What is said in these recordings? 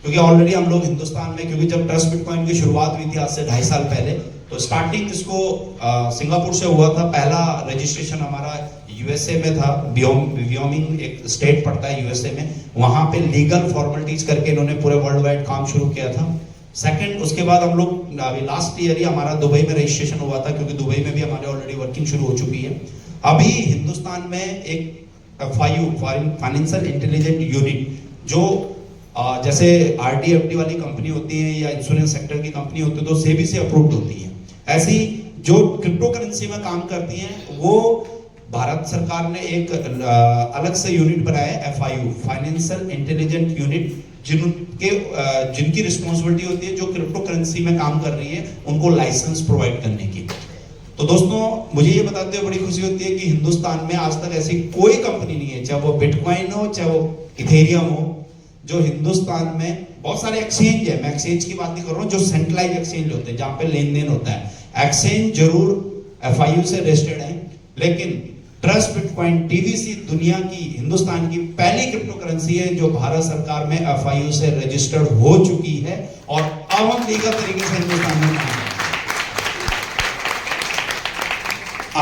क्योंकि ऑलरेडी हम लोग हिंदुस्तान में, क्योंकि जब ट्रस्ट बिटकॉइन की शुरुआत हुई थी आज से 2.5 साल पहले, तो स्टार्टिंग इसको सिंगापुर से हुआ था। पहला रजिस्ट्रेशन हमारा यूएसए में था, व्योमिंग एक स्टेट पड़ता है यूएसए में, वहां पे लीगल फॉर्मेलिटीज करके इन्होंने पूरे वर्ल्ड वाइड काम शुरू किया था। सेकंड, उसके बाद हम लोग अभी लास्ट ईयर ही हमारा दुबई में रजिस्ट्रेशन हुआ था, क्योंकि दुबई में भी हमारे ऑलरेडी वर्किंग शुरू हो चुकी है। अभी हिंदुस्तान में एक FIU, फाइनेंशियल इंटेलिजेंट यूनिट, जो जैसे RDFD वाली कंपनी होती है या इंश्योरेंस सेक्टर की कंपनी होती है तो सेबी से अप्रूव्ड होती है, ऐसी जो क्रिप्टो करेंसी में काम करती हैं वो भारत सरकार ने एक अलग से यूनिट बनाया है, FIU, फाइनेंशियल इंटेलिजेंट यूनिट, जिनकी रिस्पॉन्सिबिलिटी होती है जो क्रिप्टो करेंसी में काम कर रही है उनको लाइसेंस प्रोवाइड करने की। तो दोस्तों, मुझे ये बताते हुए बड़ी खुशी होती है कि हिंदुस्तान में आज तक ऐसी कोई कंपनी नहीं है, चाहे वो बिटकॉइन हो चाहे वो इथेरियम हो, जो हिंदुस्तान में, बहुत सारे एक्सचेंज है, मैं एक्सचेंज की बात नहीं कर रहा हूँ, जो सेंट्रलाइज एक्सचेंज होते हैं जहां पे लेन देन होता है, एक्सचेंज जरूर FIU से रजिस्टर्ड है, लेकिन ट्रस्ट बिटकॉइन TVC दुनिया की, हिंदुस्तान की पहली क्रिप्टो करेंसी है जो भारत सरकार में FIU से रजिस्टर्ड हो चुकी है, और अब हम लीगल तरीके से हिंदुस्तान में काम करें।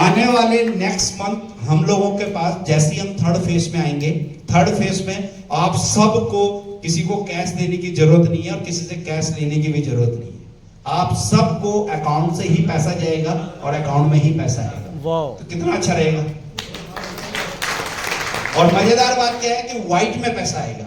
आने वाले नेक्स्ट मंथ हम लोगों के पास, जैसे ही हम थर्ड फेज में आएंगे, थर्ड फेज में आप सबको, किसी को कैश देने की जरूरत नहीं है और किसी से कैश लेने की भी जरूरत नहीं है, आप सबको अकाउंट से ही पैसा जाएगा और अकाउंट में ही पैसा आएगा। तो कितना अच्छा रहेगा। और मजेदार बात क्या है कि व्हाइट में पैसा आएगा।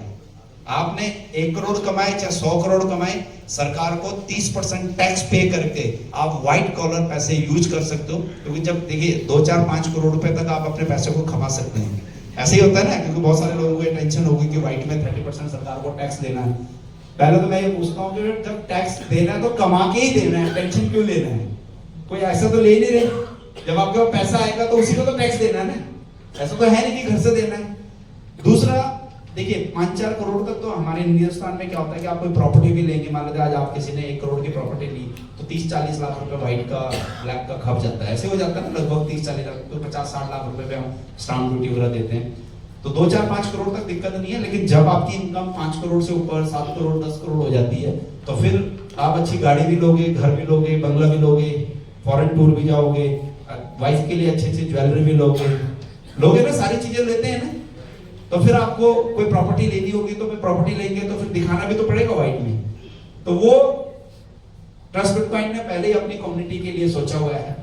आपने 1 करोड़ कमाए चाहे 100 करोड़ कमाए, सरकार को 30% टैक्स पे करके आप व्हाइट कॉलर पैसे यूज कर सकते हो, क्योंकि जब देखिए 2, 4, 5 करोड़ रुपए तक आप अपने पैसे को कमा सकते हैं। ऐसे ही होता है ना, क्योंकि बहुत सारे लोगों को टेंशन होगी कि व्हाइट में 30% सरकार को टैक्स देना है। पहले तो मैं ये पूछता हूँ कि जब टैक्स देना है तो कमा के ही देना है, टेंशन क्यों लेना है? कोई ऐसा तो ले नहीं रहे, जब आपके पास पैसा आएगा तो उसी को तो टैक्स देना है ना, ऐसा तो है नहीं कि घर से देना है। दूसरा, देखिए 5-4 करोड़ तक तो हमारे हिंदुस्तान में क्या होता है कि आप कोई प्रॉपर्टी भी लेंगे, मान लीजिए आज आप किसी ने 1 करोड़ की प्रॉपर्टी ली तो 30-40 लाख रुपए व्हाइट का, ब्लैक का खप जाता है, ऐसे हो जाता है ना, लगभग 30-40 लाख, तो 50-60 लाख रुपए पे हम स्टाम्प ड्यूटी वगैरह देते हैं। तो 2-4-5 करोड़ तक दिक्कत नहीं है, लेकिन जब आपकी इनकम 5 करोड़ से ऊपर, 7 करोड़ 10 करोड़ हो जाती है, तो फिर आप अच्छी गाड़ी भी लोगे, घर भी लोगे, बंगला भी लोगे, फॉरेन टूर भी जाओगे, वाइफ के लिए अच्छी ज्वेलरी भी लोगे ना, सारी चीजें लेते हैं ना। तो फिर आपको कोई प्रॉपर्टी लेनी होगी तो फिर प्रॉपर्टी लेंगे तो फिर दिखाना भी तो पड़ेगा व्हाइट में। तो वो ट्रस्ट बिटकॉइन ने पहले ही अपनी कम्युनिटी के लिए सोचा हुआ है।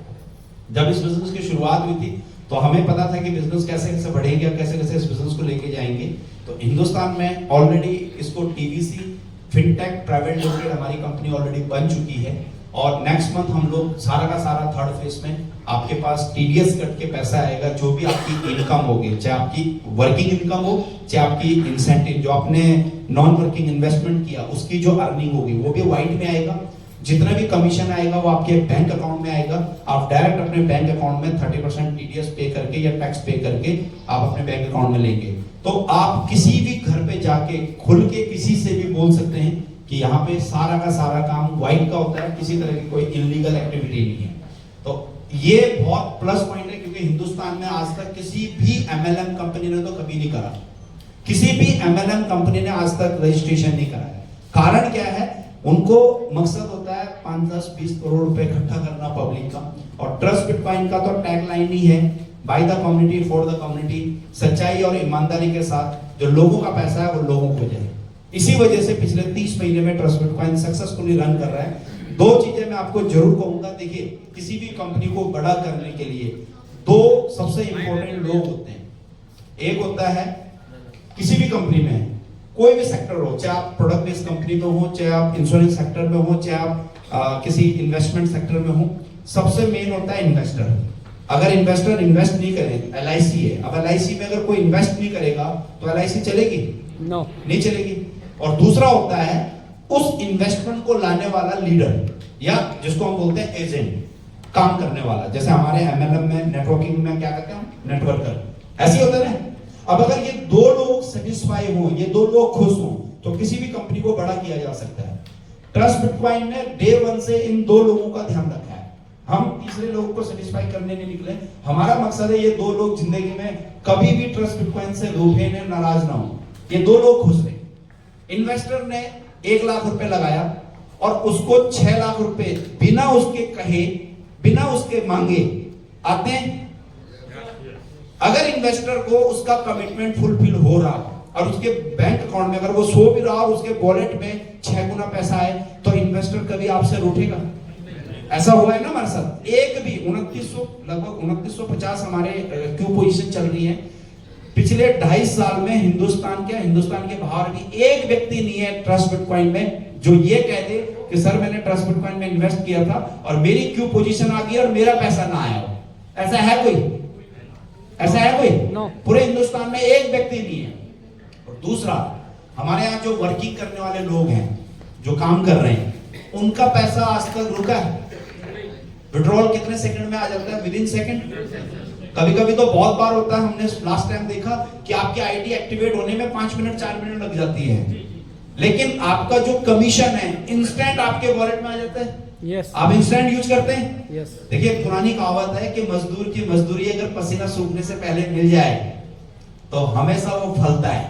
जब इस बिजनेस की शुरुआत हुई थी तो हमें पता था कि बिजनेस कैसे कैसे बढ़ेगा, कैसे कैसे इस बिजनेस को लेके जाएंगे। तो हिंदुस्तान में ऑलरेडी इसको TVC फिनटेक प्राइवेट लिमिटेड हमारी कंपनी ऑलरेडी बन चुकी है, और नेक्स्ट मंथ हम लोग सारा का सारा थर्ड फेज में आपके पास TDS कट के पैसा आएगा, जो भी आपकी इनकम होगी, चाहे आपकी वर्किंग इनकम हो चाहे आपकी इंसेंटिव, जो आपने नॉन वर्किंग इन्वेस्टमेंट किया उसकी जो अर्निंग होगी वो भी व्हाइट में आएगा। जितना भी कमीशन आएगा वो आपके बैंक अकाउंट में आएगा। आप डायरेक्ट अपने बैंक अकाउंट में 30% TDS पे करके या टैक्स पे करके आप अपने बैंक अकाउंट में लेंगे। तो आप किसी भी घर पे जाके खुल के किसी से भी बोल सकते हैं कि यहाँ पे सारा का सारा काम व्हाइट का होता है, किसी तरह की कोई इलीगल एक्टिविटी नहीं है। तो ये बहुत प्लस पॉइंट है, क्योंकि हिंदुस्तान में आज तक किसी भी MLM कंपनी ने तो कभी नहीं करा, किसी भी MLM कंपनी ने आज तक रजिस्ट्रेशन नहीं कराया। कारण क्या है? उनको मकसद होता है 5, 10, 20 करोड़ रुपए इकट्ठा करना पब्लिक का। और ट्रस्ट बिटकॉइन का तो टैगलाइन ही है, by the community for the community. सच्चाई और ईमानदारी के साथ जो लोगों का पैसा है वो लोगों को जाए। इसी वजह से पिछले 30 महीने में ट्रस्ट बिटकॉइन सक्सेसफुली रन कर रहा है। 2 चीजें मैं आपको जरूर कहूंगा। देखिए, किसी भी कंपनी को बड़ा करने के लिए 2 सबसे इंपॉर्टेंट लोग होते हैं। एक होता है, किसी भी कंपनी में कोई भी सेक्टर हो, चाहे आप प्रोडक्ट बेस्ड कंपनी में हो, चाहे आप इंश्योरेंस सेक्टर में हो, चाहे आप किसी इन्वेस्टमेंट सेक्टर में हो, सबसे मेन होता है इन्वेस्टर। अगर इन्वेस्टर इन्वेस्ट नहीं करे, LIC है, अब LIC में अगर कोई इन्वेस्ट नहीं करेगा तो LIC चलेगी? नो, नहीं चलेगी। और दूसरा होता है उस इन्वेस्टमेंट को लाने वाला लीडर, या जिसको हम बोलते हैं एजेंट, काम करने वाला। जैसे हमारे MLM में, नेटवर्किंग में क्या कहते हैं, नेटवर्कर। ऐसे होता है ना। अब अगर ये 2 लोग सेटिस्फाई हो, ये 2 लोग खुश हो, तो किसी भी कंपनी को बड़ा किया जा सकता है। ट्रस्ट बिटकॉइन ने डे 1 से इन 2 लोगों का ध्यान रखा है। हम तीसरे लोगों को सेटिस्फाई करने नहीं निकले। हमारा मकसद है ये 2 लोग जिंदगी में कभी भी ट्रस्ट बिटकॉइन से रूठे न, नाराज ना हो, ये 2 लोग खुश रहे। इन्वेस्टर ने 1 लाख रुपए लगाया और उसको 6 लाख रुपए बिना उसके कहे, बिना उसके मांगे आते हैं। अगर इन्वेस्टर को उसका कमिटमेंट फुलफिल हो रहा और उसके बैंक अकाउंट में अगर वो सो भी रहा और उसके वॉलेट में 6 गुना पैसा है, तो इन्वेस्टर कभी आपसे रूठेगा? ऐसा हुआ है ना हमारे साथ। एक भी 2900 लगभग 2950 हमारे क्यू पोजीशन चल रही है। पिछले 2.5 साल में हिंदुस्तान के बाहर भी एक व्यक्ति नहीं है ट्रस्ट बिटकॉइन में जो ये कह दे कि सर मैंने ट्रस्ट बिटकॉइन में इन्वेस्ट किया था और मेरी क्यू पोजीशन आ गई और मेरा पैसा ना आया हो। ऐसा है कोई? ऐसा है कोई? No. पूरे हिंदुस्तान में एक व्यक्ति नहीं है। और दूसरा, हमारे यहाँ जो वर्किंग करने वाले लोग हैं, जो काम कर रहे हैं, उनका पैसा आज तक रुका है? विड्रॉल कितने सेकंड में आ जाता है? Within second. कभी कभी तो बहुत बार होता है, हमने लास्ट टाइम देखा कि आपकी आईडी एक्टिवेट होने में 5 मिनट 4 मिनट लग जाती है, लेकिन आपका जो कमीशन है इंस्टेंट आपके वॉलेट में आ जाता है। Yes. आप इंस्टेंट यूज करते हैं? Yes. देखिए, पुरानी कहावत है कि मजदूर की मजदूरी अगर पसीना सूखने से पहले मिल जाए तो हमेशा वो फलता है।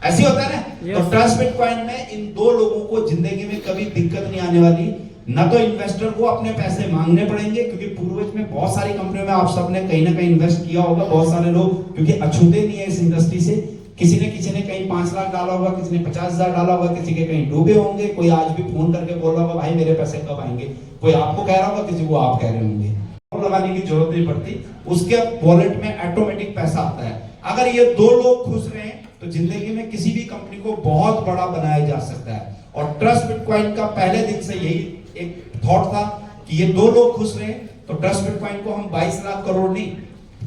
ऐसी होता है ना? Yes. तो ट्रस्ट बिटकॉइन में इन दो लोगों को जिंदगी में कभी दिक्कत नहीं आने वाली। न तो इन्वेस्टर को अपने पैसे मांगने पड़ेंगे, क्योंकि पूर्वज में बहुत सारी कंपनियों में आप सबने कहीं ना कहीं इन्वेस्ट किया होगा। बहुत सारे लोग क्योंकि अछूते नहीं है इस इंडस्ट्री से, किसी ने कहीं 5 लाख डाला होगा, किसी ने 50,000 डाला होगा, किसी के कहीं डूबे होंगे। कोई आज भी फोन करके बोल रहा होगा भाई मेरे पैसे कब आएंगे। कोई आपको कह रहा होगा, किसी को आप कह रहे होंगे। लगाने की जरूरत नहीं पड़ती, उसके वॉलेट में ऑटोमेटिक पैसा आता है। अगर ये दो लोग खुश रहे तो जिंदगी में किसी भी कंपनी को बहुत बड़ा बनाया जा सकता है। और ट्रस्ट बिटकॉइन का पहले दिन से यही एक थॉट था कि ये दो लोग खुश रहे तो ट्रस्ट बिटकॉइन को हम 22 लाख करोड़ नहीं,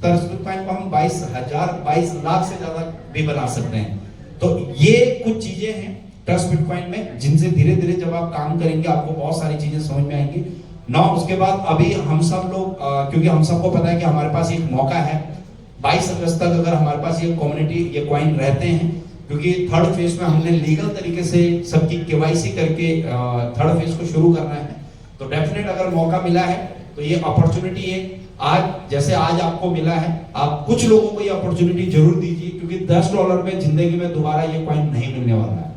ट्रस्ट बिटकॉइन को हम 22 लाख से ज्यादा भी बना सकते हैं। तो ये कुछ चीजें हैं ट्रस्ट बिटकॉइन में जिनसे धीरे धीरे जब आप काम करेंगे आपको बहुत सारी चीजें समझ में आएंगी ना। उसके बाद अभी हम सब लोग क्योंकि हम सबको पता है कि हमारे पास एक मौका है 22 अगस्त तक, अगर हमारे पास ये कम्युनिटी ये कॉइन रहते हैं, क्योंकि थर्ड फेज में हमने लीगल तरीके से सबकी केवाईसी करके थर्ड फेज को शुरू करना है। तो डेफिनेट अगर मौका मिला है तो ये अपॉर्चुनिटी है। आज जैसे आज आपको मिला है, आप कुछ लोगों को ये अपॉर्चुनिटी जरूर दीजिए, क्योंकि $10 में जिंदगी में दोबारा ये कॉइन नहीं मिलने वाला है।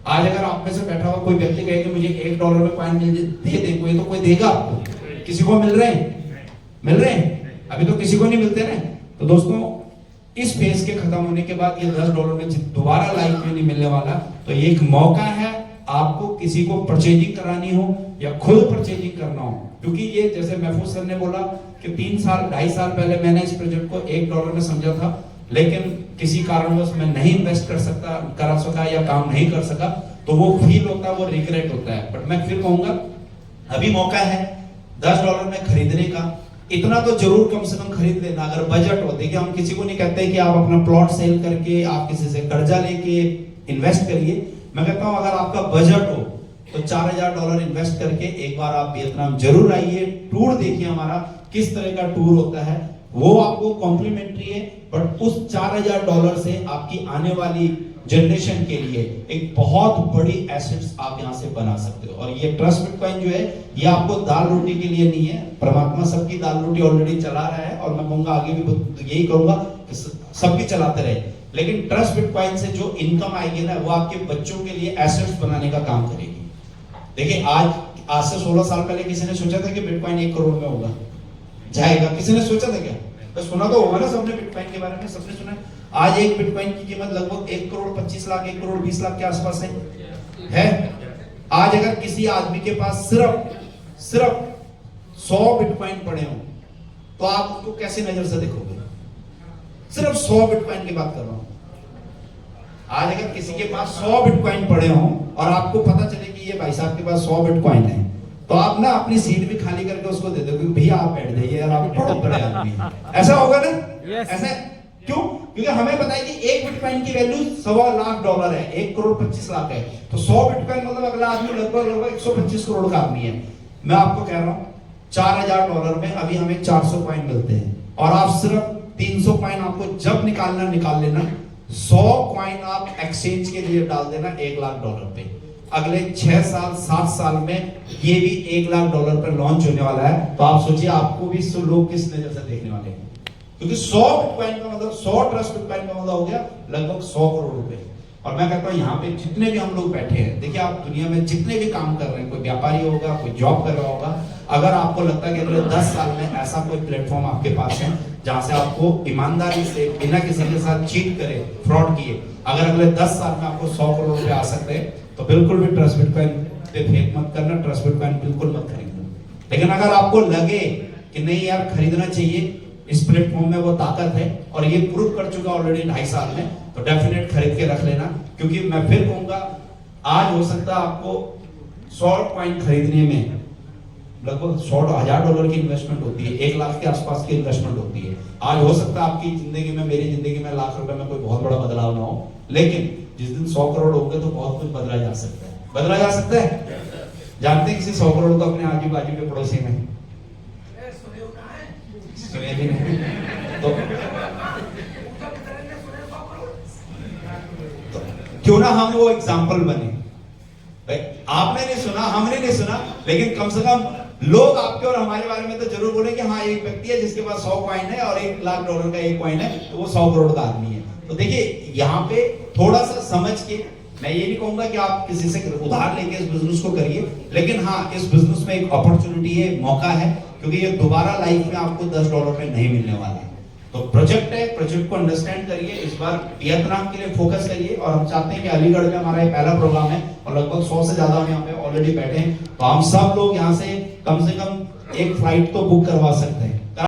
आज अगर आप में से बैठा हुआ कोई व्यक्ति कहे कि मुझे $1 में कॉइन मिल दे दे, कोई तो कोई देगा आपको? किसी को मिल रहे हैं? मिल रहे हैं? अभी तो किसी को नहीं मिलते ना। तो दोस्तों, इस फेज के खत्म होने के बाद ये $10 में दोबारा लाइफ में नहीं मिलने वाला। तो ये एक मौका है, आपको किसी को परचेजिंग करानी हो या खुद परचेजिंग करना हो, क्योंकि ये जैसे महफूज सर ने बोला कि 2.5 साल पहले मैंने इस प्रोजेक्ट को $1 में समझा था, लेकिन किसी कारणवश मैं नहीं इन्वेस्ट कर सका या काम नहीं कर सका, तो वो फील होता है, वो रिग्रेट होता है। बट मैं फिर कहूंगा अभी मौका है $10 में खरीदने का। इतना तो जरूर कम से कम खरीद लेना अगर बजट हो। देखिए, हम किसी को नहीं कहते कि आप अपना प्लॉट सेल करके आप किसी से कर्जा लेके इन्वेस्ट करिए। मैं कहता हूं अगर आपका बजट हो तो $4,000 इन्वेस्ट करके एक बार आप वियतनाम जरूर आइए, टूर देखिए हमारा किस तरह का टूर होता है, वो आपको कॉम्प्लीमेंट्री है। बट उस $4,000 से आपकी आने वाली जनरेशन के लिए एक बहुत बड़ी एसेट्स आप यहां से बना सकते हो। और ये ट्रस्ट बिटकॉइन जो है ये आपको दाल रोटी के लिए नहीं है, परमात्मा सबकी दाल रोटी ऑलरेडी चला रहा है और मैं कहूंगा आगे भी यही करूंगा कि सबकी चलाते रहे। लेकिन ट्रस्ट बिटकॉइन से जो इनकम आएगी ना, वो आपके बच्चों के लिए एसेट्स बनाने का काम करेगी। देखिए, आज से 16 साल पहले किसी ने सोचा था कि बिटकॉइन 1 करोड़ में होगा, जाएगा? किसी ने सोचा था क्या? तो सुना तो होगा ना सबने बिटकॉइन के बारे में, सबने सुना। आज एक बिटकॉइन की कीमत लगभग 1 करोड़ 25 लाख 1 करोड़ 20 लाख के आसपास है। आज अगर किसी आदमी के पास सिर्फ 100 बिटकॉइन पड़े हो तो आप उसको कैसे नजर से देखोगे? सिर्फ 100 बिटकॉइन की बात कर रहा हूं। आज अगर किसी के पास 100 बिटकॉइन पड़े हो और आपको पता चले कि ये भाई साहब के पास 100 बिटकॉइन है, तो आप ना अपनी सीट भी खाली करके उसको दे दो, क्योंकि भैया आप बैठ जाइए यार, आप बहुत बड़े आदमी हैं। ऐसा होगा ना? ऐसा क्यों? क्योंकि हमें पता है कि एक बिटकॉइन की वैल्यू $1.25 है, 1 करोड़ 25 लाख है। तो 100 बिटकॉइन मतलब अगला आदमी लगभग 125 करोड़ का आदमी है। मैं आपको कह रहा हूं $4,000 में अभी हमें 400 कॉइन मिलते हैं, और आप सिर्फ 300 कॉइन आपको जब निकाल लेना। 100 कॉइन आप एक्सचेंज के लिए डाल देना $1 लाख पे। अगले 6 साल 7 साल में ये भी $1 लाख पर लॉन्च होने वाला है। तो आप सोचिए आपको भी लोग किस नजर से देखने वाले हैं, क्योंकि 100 बिटकॉइन का मतलब 100 ट्रस्ट बिटकॉइन का मतलब हो गया लगभग 100 करोड़ रुपए। और मैं कहता हूँ यहाँ पे जितने भी हम लोग बैठे हैं, देखिए आप दुनिया में जितने भी काम कर रहे हैं, कोई व्यापारी होगा, कोई जॉब कर रहा होगा, अगर आपको लगता है कि अगले 10 साल में ऐसा कोई प्लेटफॉर्म आपके पास है जहां से आपको ईमानदारी से बिना किसी के साथ चीट करे, फ्रॉड किए, अगर अगले 10 साल में आपको 100 करोड़ रुपए आ सकते हैं, तो बिल्कुल भी ट्रस्ट बिटकॉइन पे फेक मत करना, ट्रस्ट बिटकॉइन बिल्कुल मत खरीदना। लेकिन अगर आपको लगे कि नहीं यार खरीदना चाहिए, इस प्लेटफॉर्म में वो ताकत है और ये प्रूव कर चुका ऑलरेडी 2.5 साल में, तो डेफिनेट खरीद के रख लेना। क्योंकि मैं फिर कहूंगा, आज हो सकता है आपको 100 कॉइन खरीदने में लगभग $100,000 की इन्वेस्टमेंट होती है, 1 लाख के आसपास की इन्वेस्टमेंट होती है। आज हो सकता है आपकी जिंदगी में, मेरी जिंदगी में लाख रुपए में कोई बहुत बड़ा बदलाव ना हो, लेकिन जिस दिन 100 करोड़ होंगे तो बहुत कुछ बदला जा सकता है। बदला जा सकता है। जानते हैं किसी 100 करोड़ को अपने आजू बाजू के पड़ोसी में? सुने भी नहीं। तो क्यों ना हम वो एग्जाम्पल बने। भाई आपने नहीं सुना, हमने नहीं सुना, लेकिन कम से कम लोग आपके और हमारे बारे में तो जरूर बोले कि हाँ एक व्यक्ति है जिसके पास 100 कॉइन है और $1 लाख का एक कॉइन है, तो वो 100 करोड़ का आदमी है। तो देखिए यहाँ पे थोड़ा सा समझ के, मैं ये नहीं कहूंगा कि आप किसी से उधार लेके इस बिजनेस को करिए, लेकिन हाँ इस बिजनेस में एक अपॉर्चुनिटी है, मौका है, क्योंकि ये दोबारा लाइफ में आपको $10 पे नहीं मिलने वाला है। तो प्रोजेक्ट है, प्रोजेक्ट को अंडरस्टैंड करिए, इस बार वियतनाम के लिए फोकस करिए। और हम चाहते हैं कि अलीगढ़ में हमारा ये पहला प्रोग्राम है और लगभग 100 से ज्यादा हम यहाँ पे ऑलरेडी बैठे हैं, तो हम सब लोग यहाँ से कम एक फ्लाइट तो बुक करवा सकते हैं।